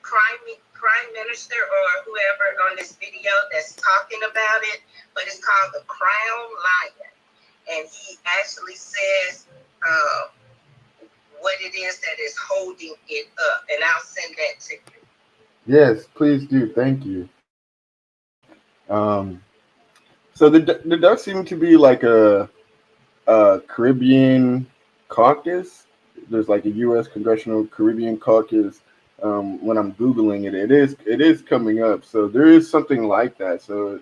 prime minister or whoever on this video that's talking about it, but it's called the Crown Lion. And he actually says what it is that is holding it up. And I'll send that to you. Yes, please do. Thank you. So there does seem to be like a Caribbean caucus. There's like a U.S. Congressional Caribbean caucus. When I'm googling it, it is coming up. So there is something like that. So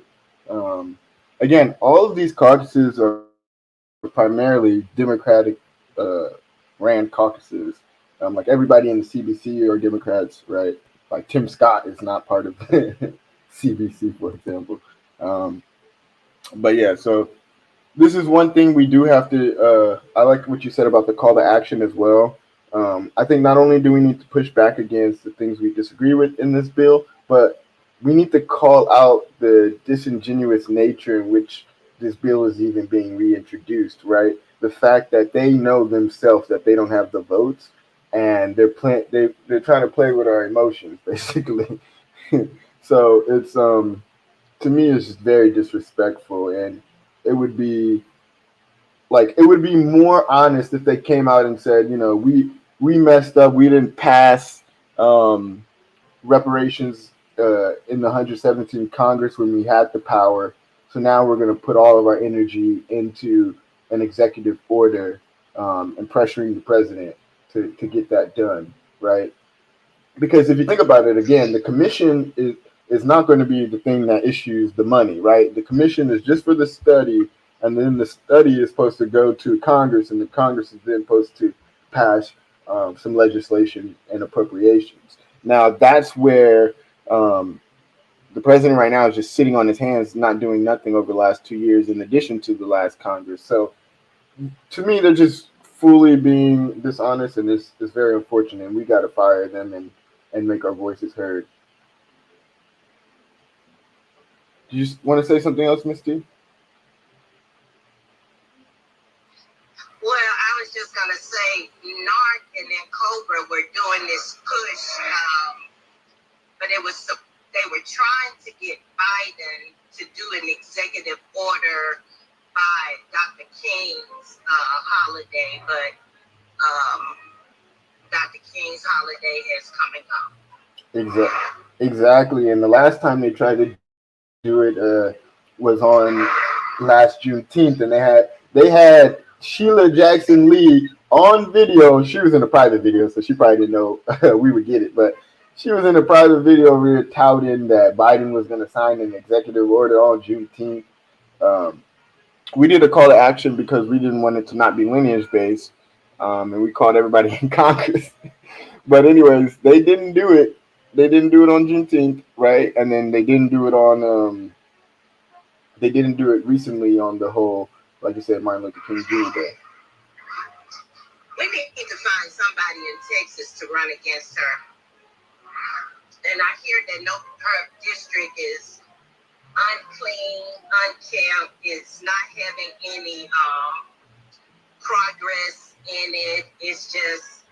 again, all of these caucuses are primarily Democratic ran caucuses. Like everybody in the CBC are Democrats, right? Like Tim Scott is not part of CBC, for example. But yeah, so this is one thing we do have to. I like what you said about the call to action as well. I think not only do we need to push back against the things we disagree with in this bill, but we need to call out the disingenuous nature in which this bill is even being reintroduced, right? The fact that they know themselves that they don't have the votes, and they're trying to play with our emotions, basically. So it's to me it's just very disrespectful, and it would be more honest if they came out and said, we messed up, we didn't pass reparations in the 117th Congress when we had the power. So now we're going to put all of our energy into an executive order and pressuring the president to get that done, right? Because if you think about it, again, the commission is not going to be the thing that issues the money, right? The commission is just for the study, and then the study is supposed to go to Congress, and the Congress is then supposed to pass some legislation and appropriations. Now, that's where the president right now is just sitting on his hands, not doing nothing over the last 2 years, in addition to the last Congress. So, to me, they're just fully being dishonest, and it's very unfortunate. And we got to fire them and make our voices heard. Do you want to say something else, Misty? Well, I was just going to say, NARC and then Cobra were doing this push, but they were trying to get Biden to do an executive order by Dr. King's holiday, but Dr. King's holiday is coming up. Exactly. And the last time they tried to do it was on last Juneteenth, and they had Sheila Jackson Lee on video. She was in a private video, so she probably didn't know we would get it, but she was in a private video over here touting that Biden was going to sign an executive order on Juneteenth. we did a call to action because we didn't want it to not be lineage based, and we called everybody in Congress. But anyways, they didn't do it. They didn't do it on Juneteenth, right? And then they didn't do it on. They didn't do it recently on the whole, like you said, Martin Luther King Jr. Day. We need to find somebody in Texas to run against her. And I hear that her district is unclean, unkept. It's not having any progress in it. It's just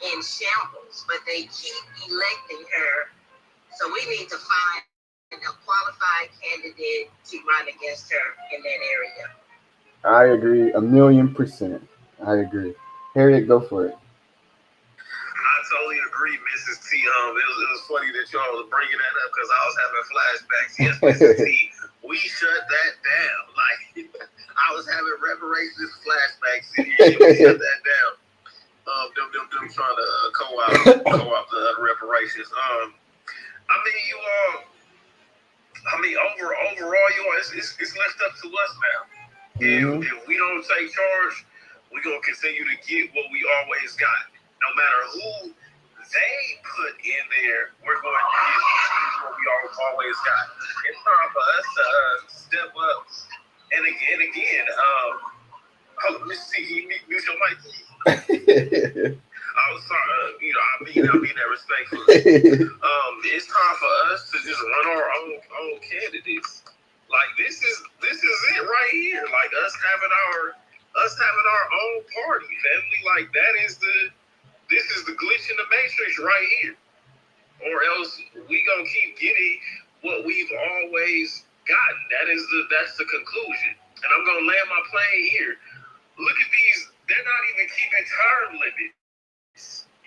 in shambles. But they keep electing her. So we need to find a qualified candidate to run against her in that area. I agree 1,000,000%. I agree. Harriet, go for it. I totally agree, Mrs. T. It was funny that y'all was bringing that up because I was having flashbacks. Yes, Mrs. T, we shut that down. Like I was having reparations flashbacks in here. We shut that down. Them trying to co-op the reparations. I mean, overall, you all, it's left up to us now. Mm-hmm. If we don't take charge, we're gonna continue to get what we always got. No matter who they put in there, we're going to get what we always got. It's time for us to step up. And again, Mr. T, mute your mic. I was sorry, I mean that respectfully. It's time for us to just run our own candidates. Like this is it right here. Like us having our own party, family. Like this is the glitch in the matrix right here. Or else we gonna keep getting what we've always gotten. That's the conclusion. And I'm gonna land my plane here. Look at these. They're not even keeping term limits.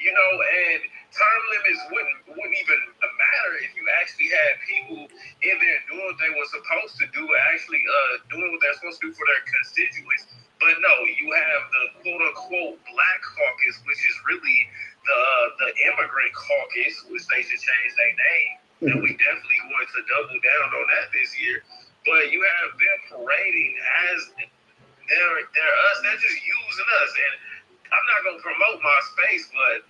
And term limits wouldn't even matter if you actually had people in there doing what they were supposed to do, actually doing what they're supposed to do for their constituents. But no, you have the quote unquote Black Caucus, which is really the immigrant caucus, which they should change their name. And we definitely going to double down on that this year. But you have them parading as they're us. They're just using us. And I'm not gonna promote my space, but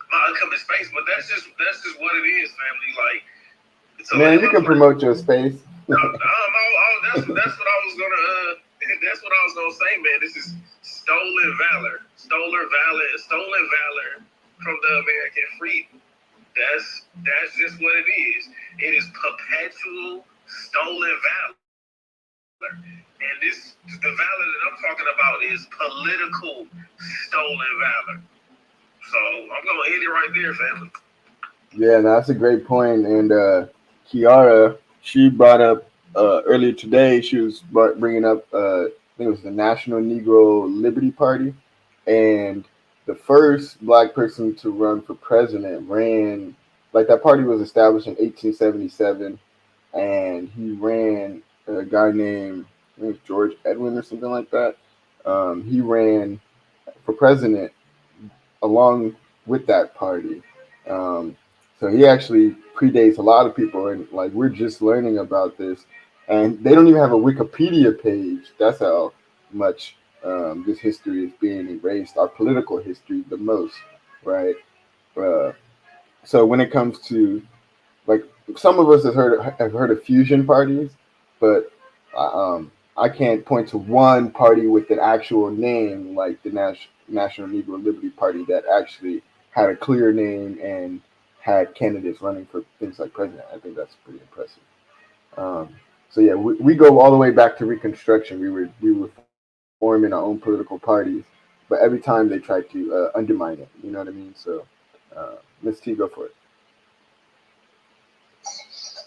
my upcoming space. But that's just what it is, family. Like, so man, you can promote your space. That's what I was gonna. That's what I was gonna say, man. This is stolen valor from the American freedom. That's just what it is. It is perpetual stolen valor. And the valor that I'm talking about is political stolen valor. So I'm gonna end it right there, family. Yeah, that's a great point. And Kiara, she brought up earlier today. She was bringing up, I think it was the National Negro Liberty Party, and the first black person to run for president ran, like that party was established in 1877, and he ran, a guy named, I think it was George Edwin or something like that. He ran for president along with that party. So he actually predates a lot of people, and like we're just learning about this, and they don't even have a Wikipedia page. That's how much this history is being erased. Our political history, the most, right? Uh, so when it comes to, like, some of us have heard of fusion parties, but I can't point to one party with an actual name like the National Negro Liberty Party that actually had a clear name and had candidates running for things like president. I think that's pretty impressive. So yeah, we go all the way back to Reconstruction. We were forming our own political parties, but every time they tried to undermine it. You know what I mean? So, Ms. T, go for it.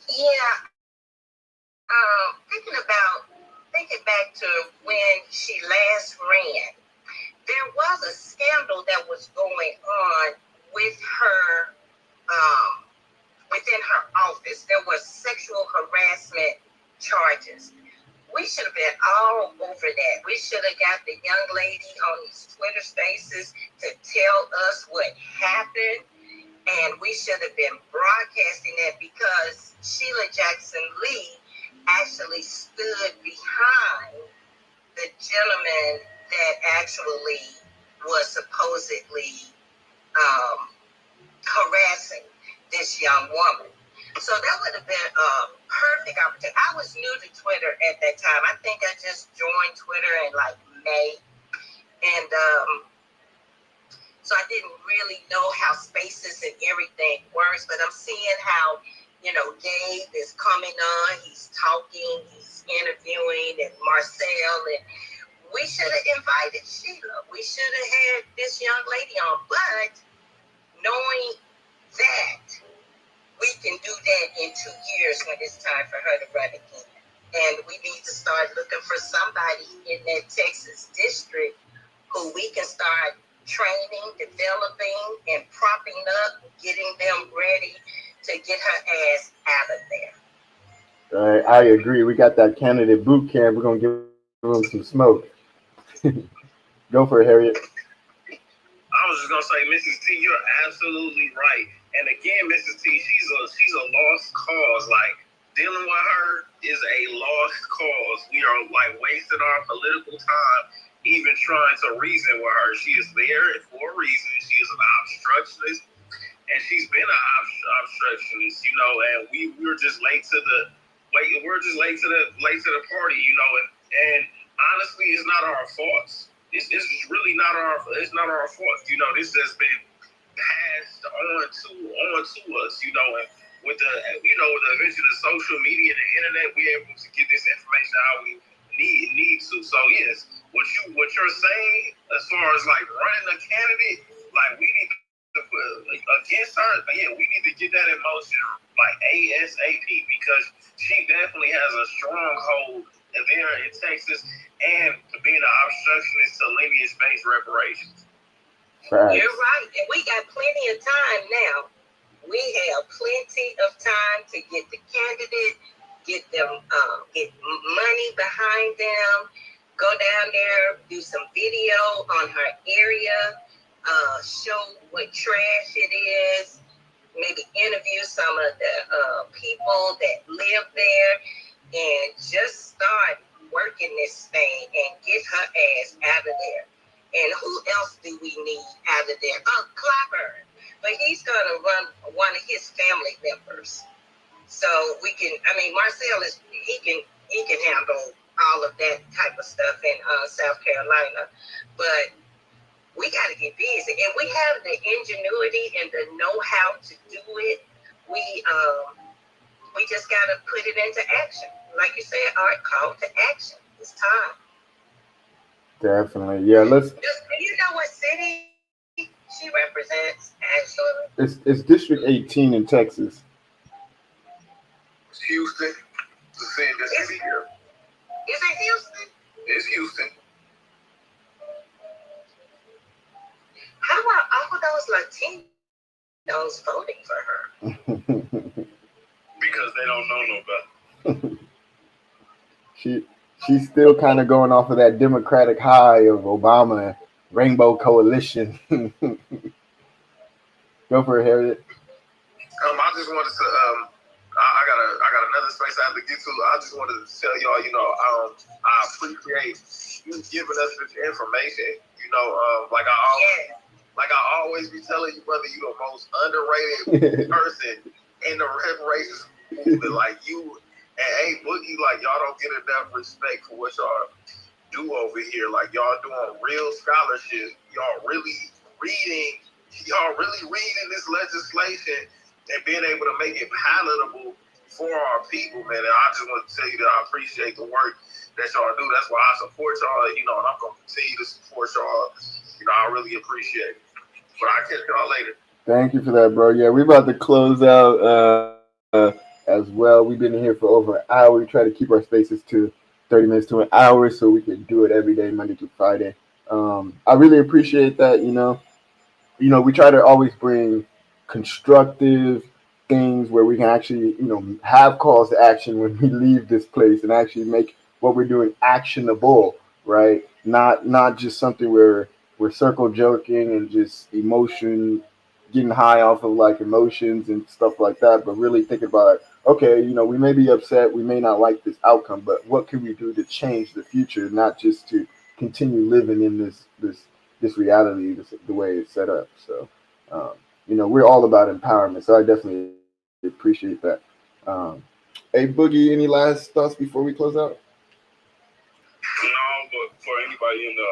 Yeah. Thinking back to when she last ran, there was a scandal that was going on with her, within her office. There was sexual harassment charges. We should have been all over that. We should have got the young lady on these Twitter spaces to tell us what happened. And we should have been broadcasting that because Sheila Jackson Lee actually stood behind the gentleman that actually was supposedly harassing this young woman. So that would have been a perfect opportunity. I was new to Twitter at that time. I think I just joined Twitter in like May. And so I didn't really know how spaces and everything works, but I'm seeing how, Dave is coming on, he's talking, he's interviewing, and Marcel, and we should have invited Sheila. We should have had this young lady on, but knowing that we can do that in 2 years when it's time for her to run again. And we need to start looking for somebody in that Texas district who we can start training, developing, and propping up, getting them ready to get her ass out of there. I agree. We got that candidate boot camp. We're gonna give them some smoke. Go for it, Harriet. I was just gonna say, Mrs. T, you're absolutely right. And again, Mrs. T, she's a lost cause. Like, dealing with her is a lost cause. We are like wasting our political time even trying to reason with her. She is there for a reason. She is an obstructionist, and she's been an obstructionist, and we were just late to the party, and honestly, it's not our fault. It's really not our fault. This has been passed on to us, and with the invention of social media and the internet, we're able to get this information how we need to. So yes, what you're saying as far as like running a candidate, like we need to put against her, yeah, we need to get that in motion like ASAP, because she definitely has a stronghold there in Texas, and being an obstructionist to lineage-based reparations. Right. You're right, and we got plenty of time now. We have plenty of time to get the candidate, get them, get money behind them, go down there, do some video on her area, show what trash it is, maybe interview some of the people that live there, and just start working this thing and get her ass out of there. And who else do we need out of there? Oh, Clyburn. But he's going to run one of his family members. So we can, Marcel he can handle all of that type of stuff in South Carolina. But we got to get busy. And we have the ingenuity and the know-how to do it. We just got to put it into action. Like you said, our call to action. It's time. Definitely. Yeah, let's. Do you know what city she represents, actually? It's District 18 in Texas. It's Houston. The city here. Is it Houston? It's Houston. How about all those Latinos voting for her? Because they don't know no better. She's still kind of going off of that Democratic high of Obama Rainbow Coalition. Go for it, Harriet. I just wanted to I got another space I have to get to. I just wanted to tell y'all, I appreciate you giving us this information. Like I always be telling you, brother, you the most underrated person in the reparations movement. Like you and A Boogie, like y'all don't get enough respect for what y'all do over here. Like y'all doing real scholarship. Y'all really reading this legislation and being able to make it palatable for our people, man. And I just want to tell you that I appreciate the work that y'all do. That's why I support y'all, and I'm gonna continue to support y'all. I really appreciate it. But I'll catch y'all later. Thank you for that, bro. Yeah, we're about to close out as well. We've been here for over an hour. We try to keep our spaces to 30 minutes to an hour so we can do it every day, Monday through Friday. I really appreciate that, we try to always bring constructive things where we can actually, have calls to action when we leave this place and actually make what we're doing actionable, right? Not just something where we're circle joking and just emotion getting high off of like emotions and stuff like that, but really thinking about, okay, we may be upset, we may not like this outcome, but what can we do to change the future, not just to continue living in this reality, the way it's set up. So, we're all about empowerment. So I definitely appreciate that. Um, hey, Boogie, any last thoughts before we close out? No, but for anybody in the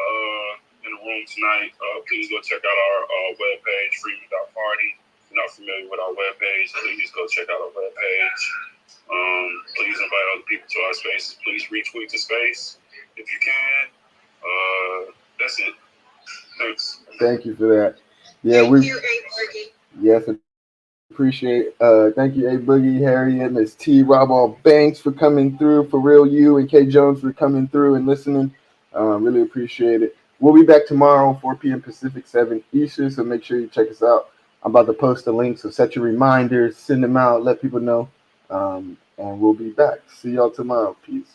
room tonight, please go check out our webpage, freedom.party. If you're not familiar with our webpage, please go check out our webpage. Please invite other people to our spaces. Please retweet the space if you can. That's it. Thanks. Thank you for that. Yeah, Thank you, A-Boogie. Yes, appreciate. Thank you, A Boogie, Harry, and Miss T. Rob All Banks for coming through. For real, you and K Jones for coming through and listening. Really appreciate it. We'll be back tomorrow, 4 p.m. Pacific, 7 Eastern. So make sure you check us out. I'm about to post a link, so set your reminders, send them out, let people know, and we'll be back. See y'all tomorrow. Peace.